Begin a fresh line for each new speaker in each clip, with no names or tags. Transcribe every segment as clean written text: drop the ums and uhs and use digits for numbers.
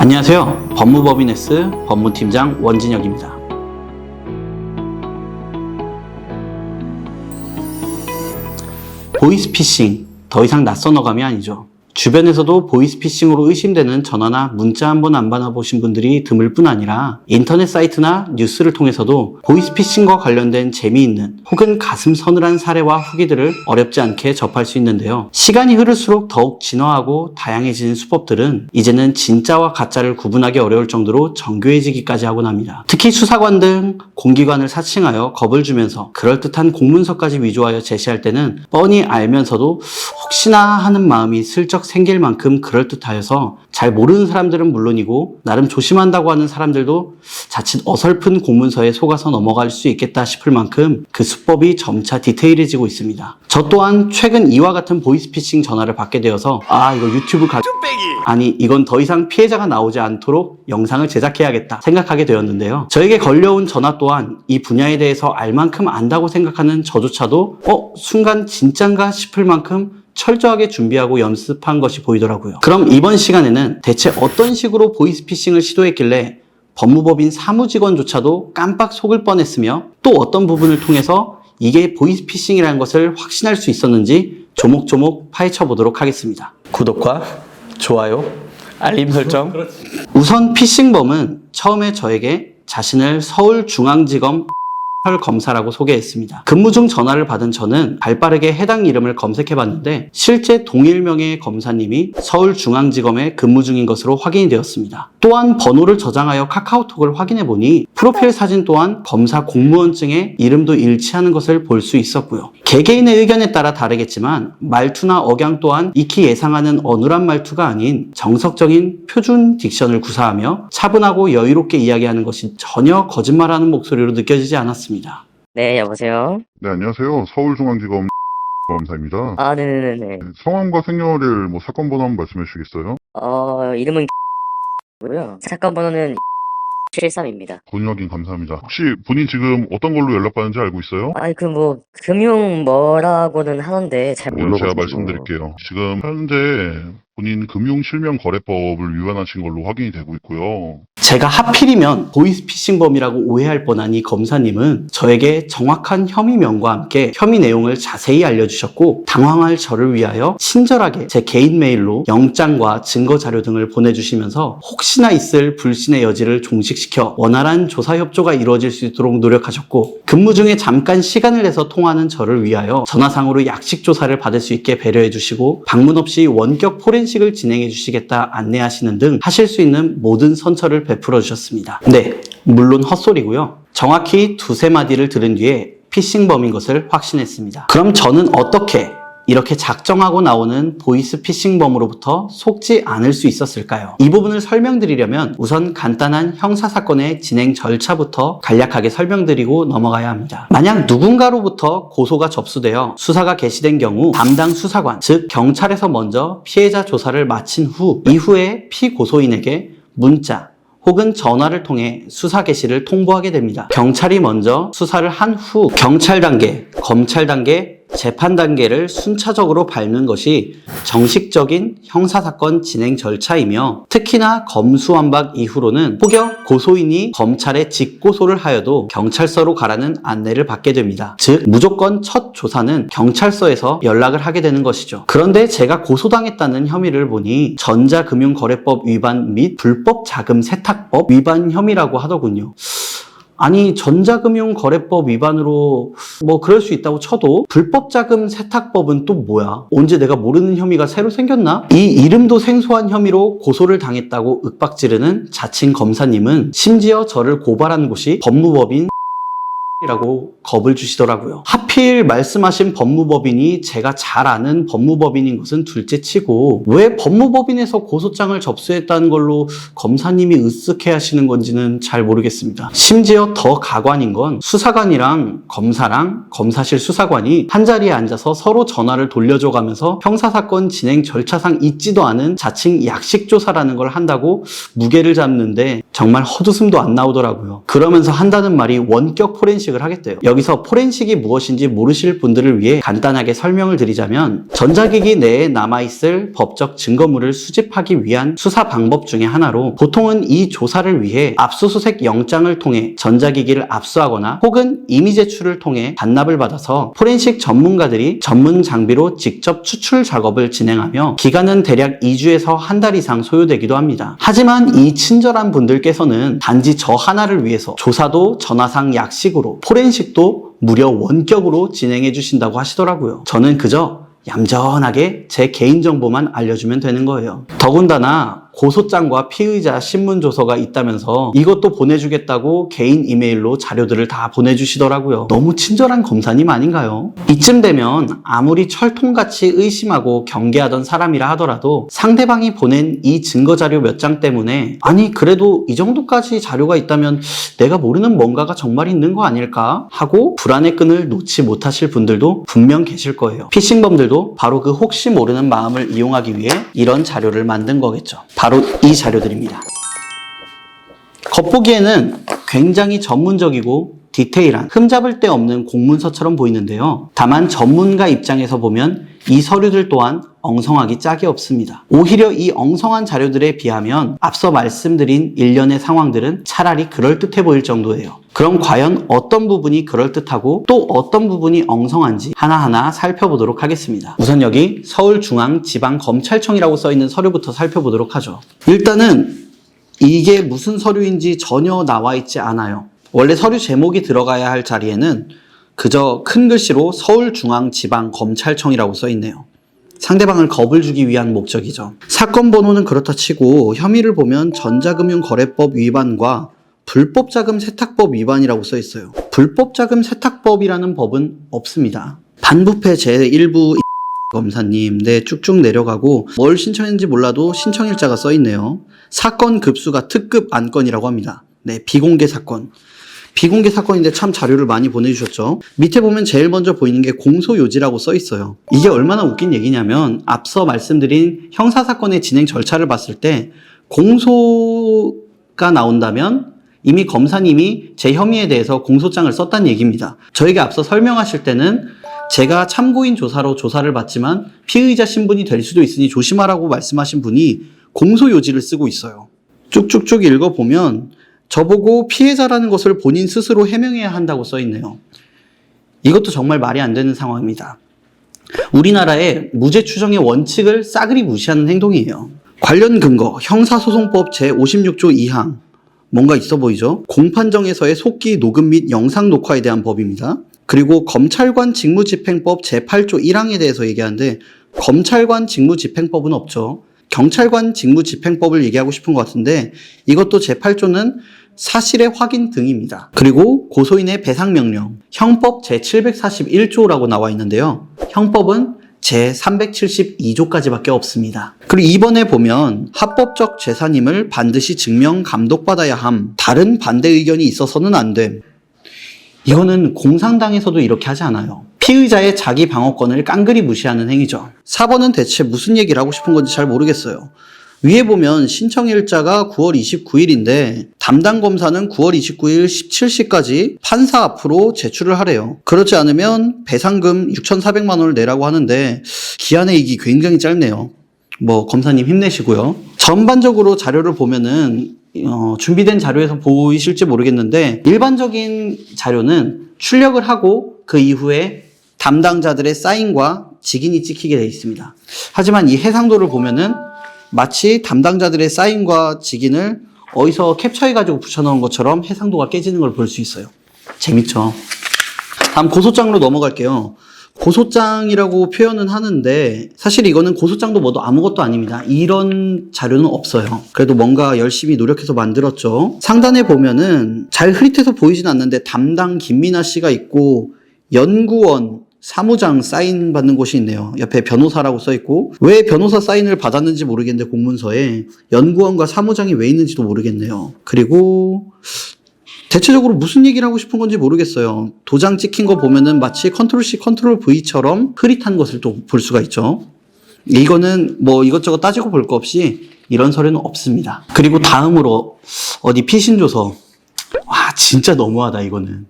안녕하세요. 법무법인 S 법무팀장 원진혁입니다. 보이스피싱, 더 이상 낯선 어감이 아니죠. 주변에서도 보이스피싱으로 의심되는 전화나 문자 한 번 안 받아보신 분들이 드물 뿐 아니라 인터넷 사이트나 뉴스를 통해서도 보이스피싱과 관련된 재미있는 혹은 가슴 서늘한 사례와 후기들을 어렵지 않게 접할 수 있는데요. 시간이 흐를수록 더욱 진화하고 다양해지는 수법들은 이제는 진짜와 가짜를 구분하기 어려울 정도로 정교해지기까지 하곤 합니다. 특히 수사관 등 공기관을 사칭하여 겁을 주면서 그럴듯한 공문서까지 위조하여 제시할 때는 뻔히 알면서도 혹시나 하는 마음이 슬쩍 생길 만큼 그럴듯하여서 잘 모르는 사람들은 물론이고 나름 조심한다고 하는 사람들도 자칫 어설픈 공문서에 속아서 넘어갈 수 있겠다 싶을 만큼 그 수법이 점차 디테일해지고 있습니다. 저 또한 최근 이와 같은 보이스피싱 전화를 받게 되어서 이거 유튜브 이건 더 이상 피해자가 나오지 않도록 영상을 제작해야겠다 생각하게 되었는데요. 저에게 걸려온 전화 또한 이 분야에 대해서 알 만큼 안다고 생각하는 저조차도 순간 진짠가 싶을 만큼 철저하게 준비하고 연습한 것이 보이더라고요. 그럼 이번 시간에는 대체 어떤 식으로 보이스피싱을 시도했길래 법무법인 사무직원조차도 깜빡 속을 뻔했으며 또 어떤 부분을 통해서 이게 보이스피싱이라는 것을 확신할 수 있었는지 조목조목 파헤쳐 보도록 하겠습니다. 구독과 좋아요, 알림 설정. 우선 피싱범은 처음에 저에게 자신을 서울중앙지검 검사라고 소개했습니다. 근무 중 전화를 받은 저는 발빠르게 해당 이름을 검색해봤는데 실제 동일명의 검사님이 서울중앙지검에 근무 중인 것으로 확인이 되었습니다. 또한 번호를 저장하여 카카오톡을 확인해보니 프로필 사진 또한 검사 공무원증에 이름도 일치하는 것을 볼 수 있었고요. 개개인의 의견에 따라 다르겠지만 말투나 억양 또한 익히 예상하는 어눌한 말투가 아닌 정석적인 표준 딕션을 구사하며 차분하고 여유롭게 이야기하는 것이 전혀 거짓말하는 목소리로 느껴지지 않았습니다.
네, 여보세요?
네, 안녕하세요. 서울중앙지검 검사입니다.
네네네네.
성함과 생년월일, 사건 번호 한번 말씀해 주시겠어요?
이름은 고요. 사건 번호는 73입니다.
본인 확인 감사합니다. 혹시 본인 지금 어떤 걸로 연락받는지 알고 있어요?
금융 뭐라고는 하는데 잘
제가
모르거든요.
말씀드릴게요. 지금 현재 본인 금융실명거래법을 위반하신 걸로 확인이 되고 있고요.
제가 하필이면 보이스피싱범이라고 오해할 뻔한 이 검사님은 저에게 정확한 혐의명과 함께 혐의 내용을 자세히 알려주셨고 당황할 저를 위하여 친절하게 제 개인 메일로 영장과 증거자료 등을 보내주시면서 혹시나 있을 불신의 여지를 종식시켜 원활한 조사 협조가 이루어질 수 있도록 노력하셨고 근무 중에 잠깐 시간을 내서 통화하는 저를 위하여 전화상으로 약식 조사를 받을 수 있게 배려해 주시고 방문 없이 원격 포렌식을 진행해 주시겠다 안내하시는 등 하실 수 있는 모든 선처를 베풀어 주셨습니다. 네, 물론 헛소리고요. 정확히 두세 마디를 들은 뒤에 피싱범인 것을 확신했습니다. 그럼 저는 어떻게 이렇게 작정하고 나오는 보이스피싱범으로부터 속지 않을 수 있었을까요? 이 부분을 설명드리려면 우선 간단한 형사사건의 진행 절차부터 간략하게 설명드리고 넘어가야 합니다. 만약 누군가로부터 고소가 접수되어 수사가 개시된 경우 담당 수사관, 즉 경찰에서 먼저 피해자 조사를 마친 후 이후에 피고소인에게 문자, 혹은 전화를 통해 수사 개시를 통보하게 됩니다. 경찰이 먼저 수사를 한 후 경찰 단계, 검찰 단계, 재판 단계를 순차적으로 밟는 것이 정식적인 형사사건 진행 절차이며 특히나 검수완박 이후로는 혹여 고소인이 검찰에 직고소를 하여도 경찰서로 가라는 안내를 받게 됩니다. 즉 무조건 첫 조사는 경찰서에서 연락을 하게 되는 것이죠. 그런데 제가 고소당했다는 혐의를 보니 전자금융거래법 위반 및 불법 자금 세탁법 위반 혐의라고 하더군요. 전자금융거래법 위반으로 그럴 수 있다고 쳐도 불법자금 세탁법은 또 뭐야? 언제 내가 모르는 혐의가 새로 생겼나? 이 이름도 생소한 혐의로 고소를 당했다고 윽박지르는 자칭 검사님은 심지어 저를 고발한 곳이 법무법인 라고 겁을 주시더라고요. 하필 말씀하신 법무법인이 제가 잘 아는 법무법인인 것은 둘째치고 왜 법무법인에서 고소장을 접수했다는 걸로 검사님이 으쓱해 하시는 건지는 잘 모르겠습니다. 심지어 더 가관인 건 수사관이랑 검사랑 검사실 수사관이 한자리에 앉아서 서로 전화를 돌려줘가면서 형사사건 진행 절차상 있지도 않은 자칭 약식조사라는 걸 한다고 무게를 잡는데 정말 헛웃음도 안 나오더라고요. 그러면서 한다는 말이 원격 포렌식 포렌식을 하겠대요. 여기서 포렌식이 무엇인지 모르실 분들을 위해 간단하게 설명을 드리자면 전자기기 내에 남아있을 법적 증거물을 수집하기 위한 수사 방법 중에 하나로 보통은 이 조사를 위해 압수수색 영장을 통해 전자기기를 압수하거나 혹은 이미 제출을 통해 반납을 받아서 포렌식 전문가들이 전문 장비로 직접 추출 작업을 진행하며 기간은 대략 2주에서 한 달 이상 소요되기도 합니다. 하지만 이 친절한 분들께서는 단지 저 하나를 위해서 조사도 전화상 약식으로 포렌식도 무려 원격으로 진행해 주신다고 하시더라고요. 저는 그저 얌전하게 제 개인정보만 알려주면 되는 거예요. 더군다나 고소장과 피의자 신문조서가 있다면서 이것도 보내주겠다고 개인 이메일로 자료들을 다 보내주시더라고요. 너무 친절한 검사님 아닌가요? 이쯤 되면 아무리 철통같이 의심하고 경계하던 사람이라 하더라도 상대방이 보낸 이 증거자료 몇 장 때문에 아니 그래도 이 정도까지 자료가 있다면 내가 모르는 뭔가가 정말 있는 거 아닐까 하고 불안의 끈을 놓지 못하실 분들도 분명 계실 거예요. 피싱범들도 바로 그 혹시 모르는 마음을 이용하기 위해 이런 자료를 만든 거겠죠. 바로 이 자료들입니다. 겉보기에는 굉장히 전문적이고 디테일한 흠잡을 데 없는 공문서처럼 보이는데요. 다만 전문가 입장에서 보면 이 서류들 또한 엉성하기 짝이 없습니다. 오히려 이 엉성한 자료들에 비하면 앞서 말씀드린 일련의 상황들은 차라리 그럴듯해 보일 정도예요. 그럼 과연 어떤 부분이 그럴듯하고 또 어떤 부분이 엉성한지 하나하나 살펴보도록 하겠습니다. 우선 여기 서울중앙지방검찰청이라고 써있는 서류부터 살펴보도록 하죠. 일단은 이게 무슨 서류인지 전혀 나와 있지 않아요. 원래 서류 제목이 들어가야 할 자리에는 그저 큰 글씨로 서울중앙지방검찰청이라고 써있네요. 상대방을 겁을 주기 위한 목적이죠. 사건 번호는 그렇다 치고 혐의를 보면 전자금융거래법 위반과 불법자금 세탁법 위반이라고 써 있어요. 불법자금 세탁법이라는 법은 없습니다. 반부패 제1부 검사님, 네, 쭉쭉 내려가고 뭘 신청했는지 몰라도 신청일자가 써 있네요. 사건 급수가 특급 안건이라고 합니다. 네, 비공개 사건. 비공개 사건인데 참 자료를 많이 보내주셨죠. 밑에 보면 제일 먼저 보이는 게 공소요지라고 써 있어요. 이게 얼마나 웃긴 얘기냐면 앞서 말씀드린 형사사건의 진행 절차를 봤을 때 공소가 나온다면 이미 검사님이 제 혐의에 대해서 공소장을 썼다는 얘기입니다. 저에게 앞서 설명하실 때는 제가 참고인 조사로 조사를 받지만 피의자 신분이 될 수도 있으니 조심하라고 말씀하신 분이 공소요지를 쓰고 있어요. 쭉쭉쭉 읽어보면 저보고 피해자라는 것을 본인 스스로 해명해야 한다고 써있네요. 이것도 정말 말이 안 되는 상황입니다. 우리나라의 무죄 추정의 원칙을 싸그리 무시하는 행동이에요. 관련 근거, 형사소송법 제56조 2항. 뭔가 있어 보이죠? 공판정에서의 속기, 녹음 및 영상 녹화에 대한 법입니다. 그리고 검찰관 직무집행법 제8조 1항에 대해서 얘기하는데 검찰관 직무집행법은 없죠. 경찰관 직무집행법을 얘기하고 싶은 것 같은데 이것도 제8조는 사실의 확인 등입니다. 그리고 고소인의 배상명령, 형법 제741조라고 나와 있는데요. 형법은 제372조까지밖에 없습니다. 그리고 이번에 보면 합법적 재산임을 반드시 증명 감독받아야 함, 다른 반대 의견이 있어서는 안 됨. 이거는 공산당에서도 이렇게 하지 않아요. 피의자의 자기 방어권을 깡그리 무시하는 행위죠. 4번은 대체 무슨 얘기를 하고 싶은 건지 잘 모르겠어요. 위에 보면 신청일자가 9월 29일인데 담당 검사는 9월 29일 17시까지 판사 앞으로 제출을 하래요. 그렇지 않으면 배상금 6,400만 원을 내라고 하는데 기한의 이익이 굉장히 짧네요. 검사님 힘내시고요. 전반적으로 자료를 보면은 준비된 자료에서 보이실지 모르겠는데 일반적인 자료는 출력을 하고 그 이후에 담당자들의 사인과 직인이 찍히게 되어 있습니다. 하지만 이 해상도를 보면은 마치 담당자들의 사인과 직인을 어디서 캡처해가지고 붙여넣은 것처럼 해상도가 깨지는 걸 볼 수 있어요. 재밌죠? 다음 고소장으로 넘어갈게요. 고소장이라고 표현은 하는데 사실 이거는 고소장도 뭐도 아무것도 아닙니다. 이런 자료는 없어요. 그래도 뭔가 열심히 노력해서 만들었죠. 상단에 보면은 잘 흐릿해서 보이진 않는데 담당 김민아 씨가 있고 연구원 사무장 사인 받는 곳이 있네요. 옆에 변호사라고 써있고 왜 변호사 사인을 받았는지 모르겠는데 공문서에 연구원과 사무장이 왜 있는지도 모르겠네요. 그리고 대체적으로 무슨 얘기를 하고 싶은 건지 모르겠어요. 도장 찍힌 거 보면은 마치 컨트롤 C, 컨트롤 V처럼 흐릿한 것을 또 볼 수가 있죠. 이거는 이것저것 따지고 볼 거 없이 이런 서류는 없습니다. 그리고 다음으로 어디 피신조서. 와, 진짜 너무하다 이거는.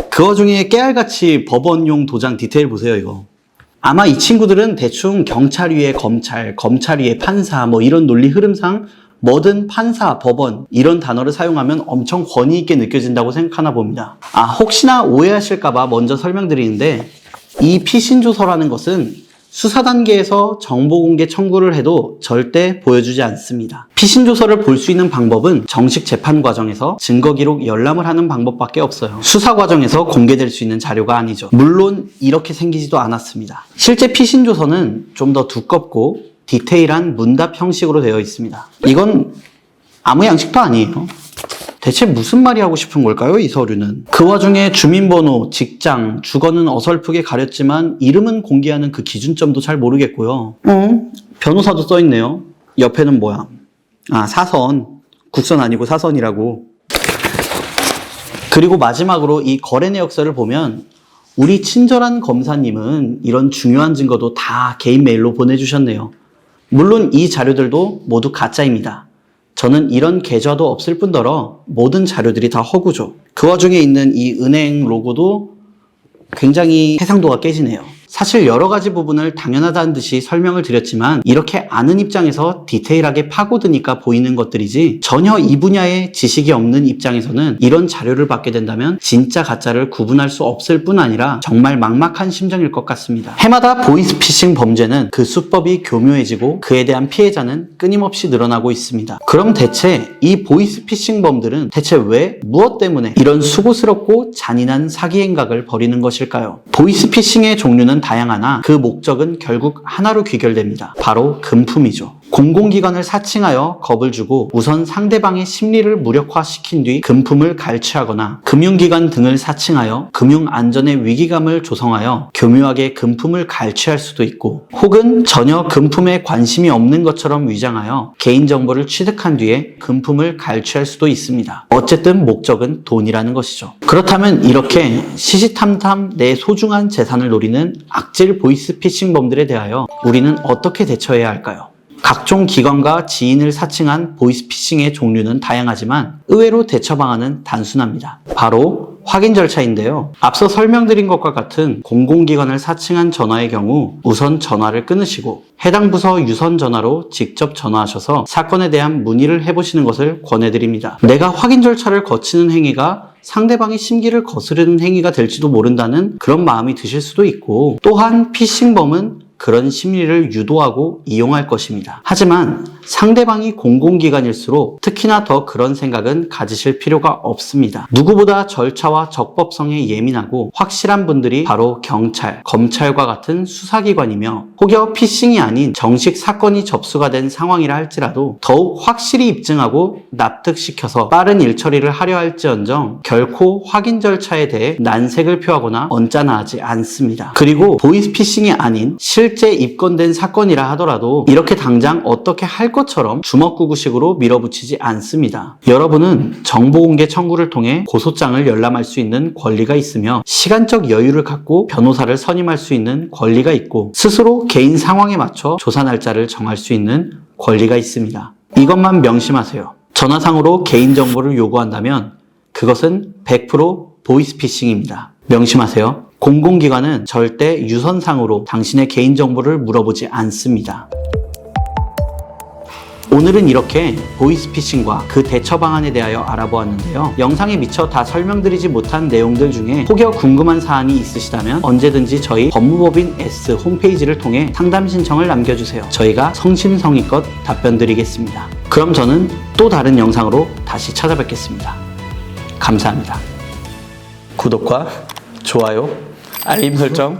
그 그 와중에 깨알같이 법원용 도장 디테일 보세요, 이거. 아마 이 친구들은 대충 경찰 위에 검찰, 검찰 위에 판사 뭐 이런 논리 흐름상 뭐든 판사, 법원 이런 단어를 사용하면 엄청 권위 있게 느껴진다고 생각하나 봅니다. 혹시나 오해하실까봐 먼저 설명드리는데 이 피신조서라는 것은 수사 단계에서 정보 공개 청구를 해도 절대 보여주지 않습니다. 피신조서를 볼 수 있는 방법은 정식 재판 과정에서 증거 기록 열람을 하는 방법밖에 없어요. 수사 과정에서 공개될 수 있는 자료가 아니죠. 물론 이렇게 생기지도 않았습니다. 실제 피신조서는 좀 더 두껍고 디테일한 문답 형식으로 되어 있습니다. 이건 아무 양식도 아니에요. 대체 무슨 말이 하고 싶은 걸까요, 이 서류는? 그 와중에 주민번호, 직장, 주거는 어설프게 가렸지만 이름은 공개하는 그 기준점도 잘 모르겠고요. 변호사도 써있네요. 옆에는 뭐야? 사선. 국선 아니고 사선이라고. 그리고 마지막으로 이 거래 내역서를 보면 우리 친절한 검사님은 이런 중요한 증거도 다 개인 메일로 보내주셨네요. 물론 이 자료들도 모두 가짜입니다. 저는 이런 계좌도 없을 뿐더러 모든 자료들이 다 허구죠. 그 와중에 있는 이 은행 로고도 굉장히 해상도가 깨지네요. 사실 여러 가지 부분을 당연하다는 듯이 설명을 드렸지만 이렇게 아는 입장에서 디테일하게 파고드니까 보이는 것들이지 전혀 이 분야에 지식이 없는 입장에서는 이런 자료를 받게 된다면 진짜 가짜를 구분할 수 없을 뿐 아니라 정말 막막한 심정일 것 같습니다. 해마다 보이스피싱 범죄는 그 수법이 교묘해지고 그에 대한 피해자는 끊임없이 늘어나고 있습니다. 그럼 대체 이 보이스피싱범들은 대체 왜 무엇 때문에 이런 수고스럽고 잔인한 사기 행각을 벌이는 것일까요? 보이스피싱의 종류는 다양하나 그 목적은 결국 하나로 귀결됩니다. 바로 금품이죠. 공공기관을 사칭하여 겁을 주고 우선 상대방의 심리를 무력화시킨 뒤 금품을 갈취하거나 금융기관 등을 사칭하여 금융안전의 위기감을 조성하여 교묘하게 금품을 갈취할 수도 있고 혹은 전혀 금품에 관심이 없는 것처럼 위장하여 개인정보를 취득한 뒤에 금품을 갈취할 수도 있습니다. 어쨌든 목적은 돈이라는 것이죠. 그렇다면 이렇게 시시탐탐 내 소중한 재산을 노리는 악질 보이스피싱범들에 대하여 우리는 어떻게 대처해야 할까요? 각종 기관과 지인을 사칭한 보이스피싱의 종류는 다양하지만 의외로 대처 방안은 단순합니다. 바로 확인 절차인데요. 앞서 설명드린 것과 같은 공공기관을 사칭한 전화의 경우 우선 전화를 끊으시고 해당 부서 유선 전화로 직접 전화하셔서 사건에 대한 문의를 해보시는 것을 권해드립니다. 내가 확인 절차를 거치는 행위가 상대방의 심기를 거스르는 행위가 될지도 모른다는 그런 마음이 드실 수도 있고 또한 피싱범은 그런 심리를 유도하고 이용할 것입니다. 하지만 상대방이 공공기관일수록 특히나 더 그런 생각은 가지실 필요가 없습니다. 누구보다 절차와 적법성에 예민하고 확실한 분들이 바로 경찰, 검찰과 같은 수사기관이며 혹여 피싱이 아닌 정식 사건이 접수가 된 상황이라 할지라도 더욱 확실히 입증하고 납득시켜서 빠른 일처리를 하려 할지언정 결코 확인 절차에 대해 난색을 표하거나 언짢아하지 않습니다. 그리고 보이스피싱이 아닌 실제 입건된 사건이라 하더라도 이렇게 당장 어떻게 할 것처럼 주먹구구식으로 밀어붙이지 않습니다. 여러분은 정보공개 청구를 통해 고소장을 열람할 수 있는 권리가 있으며 시간적 여유를 갖고 변호사를 선임할 수 있는 권리가 있고 스스로 개인 상황에 맞춰 조사 날짜를 정할 수 있는 권리가 있습니다. 이것만 명심하세요. 전화상으로 개인정보를 요구한다면 그것은 100% 보이스피싱입니다. 명심하세요. 공공기관은 절대 유선상으로 당신의 개인정보를 물어보지 않습니다. 오늘은 이렇게 보이스피싱과 그 대처 방안에 대하여 알아보았는데요. 영상에 미처 다 설명드리지 못한 내용들 중에 혹여 궁금한 사안이 있으시다면 언제든지 저희 법무법인 S 홈페이지를 통해 상담 신청을 남겨주세요. 저희가 성심성의껏 답변 드리겠습니다. 그럼 저는 또 다른 영상으로 다시 찾아뵙겠습니다. 감사합니다. 구독과 좋아요, 알림 설정